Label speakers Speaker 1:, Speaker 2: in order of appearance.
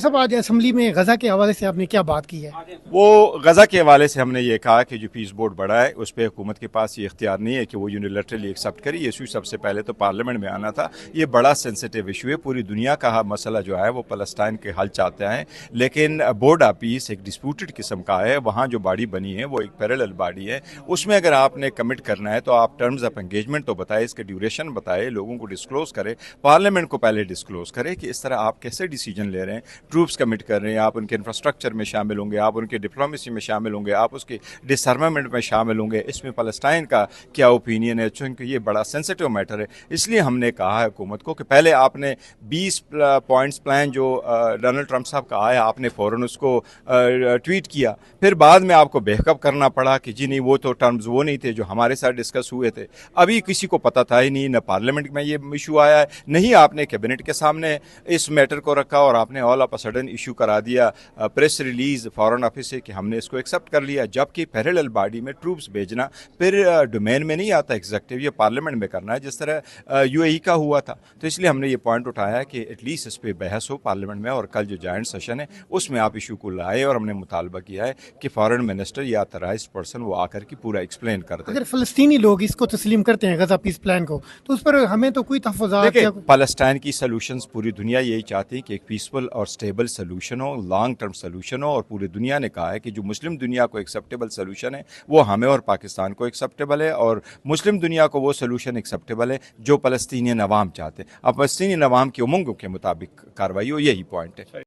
Speaker 1: साहब, आज असेंबली में गजा के हवाले से आपने क्या बात की है?
Speaker 2: वो गज़ा के हवाले से हमने ये कहा कि जो पीस बोर्ड बढ़ा है उस पर हुकूमत के पास ये इख्तियार नहीं है कि वो यूनिलेटरली एक्सेप्ट करे। ये इशू सबसे पहले तो पार्लियामेंट में आना था। ये बड़ा सेंसिटिव इशू है। पूरी दुनिया का मसला जो है वो फ़लस्तीन के हल चाहते हैं, लेकिन बोर्ड ऑफ पीस एक डिस्प्यूटेड किस्म का है। वहाँ जो बॉडी बनी है वो एक पैरेलल बॉडी है। उसमें अगर आपने कमिट करना है तो आप टर्म्स ऑफ एंगेजमेंट तो बताए, इसके ड्यूरेशन बताए, लोगों को डिस्क्लोज करे, पार्लियामेंट को पहले डिस्क्लोज करे कि इस तरह आप कैसे डिसीजन ले रहे हैं। ट्रूप्स कमिट कर रहे हैं, आप उनके इंफ्रास्ट्रक्चर में शामिल होंगे, आप उनके डिप्लोमेसी में शामिल होंगे, आप उसके डिसआर्मामेंट में शामिल होंगे। इसमें फ़लस्तीन का क्या ओपिनियन है, चूँकि ये बड़ा सेंसिटिव मैटर है। इसलिए हमने कहा है हुकूमत को कि पहले आपने 20 पॉइंट्स प्लान जो डोनाल्ड ट्रंप साहब का आया, आपने फ़ौरन उसको ट्वीट किया। फिर बाद में आपको बैकअप करना पड़ा कि जी नहीं, वो तो टर्म्स वो नहीं थे जो हमारे साथ डिस्कस हुए थे। अभी किसी को पता था ही नहीं, न पार्लियामेंट में ये इशू आया है, नहीं आपने कैबिनेट के सामने इस मैटर को रखा और आपने all of a sudden issue करा दिया प्रेस रिलीज फॉरेन ऑफिस से कि हमने इसको एक्सेप्ट कर लिया, जबकि पैरेलल बॉडी में ट्रूप्स भेजना फिर डोमेन में नहीं आता एग्जीक्यूटिव, ये पार्लियामेंट में करना है जिस तरह यूएई का हुआ था। तो इसलिए हमने ये पॉइंट उठाया कि एटलीस्ट इस पर बहस हो पार्लियामेंट में, और कल जो जॉइंट सेशन है उसमें आप इशू को लाए, और हमने मुतालबा किया है कि फॉरेन मिनिस्टर या ऑथराइज्ड पर्सन वो आकर के पूरा एक्सप्लेन कर दे।
Speaker 1: अगर फ़लस्तीनी लोग इसको तस्लीम करते हैं गजा पीस प्लान को, तो उस पर हमें तो कोई तहफ़्फ़ुज़ात
Speaker 2: देखिए,
Speaker 1: या
Speaker 2: पालस्टाइन की सॉल्यूशंस पूरी दुनिया यही चाहती है कि एक पीसफुल और स्टेबल सॉल्यूशन हो, लॉन्ग टर्म सॉल्यूशन हो, और पूरी दुनिया ने कहा है कि जो मुस्लिम दुनिया को एक्सेप्टेबल सॉल्यूशन है वो हमें और पाकिस्तान को एक्सेप्टेबल है, और मुस्लिम दुनिया को वो सॉल्यूशन एक्सेप्टेबल है जो फ़लस्तीनी अवाम चाहते हैं। अब फ़लस्तीनी अवाम की उमंगों के मुताबिक कार्रवाई हो, यही पॉइंट है।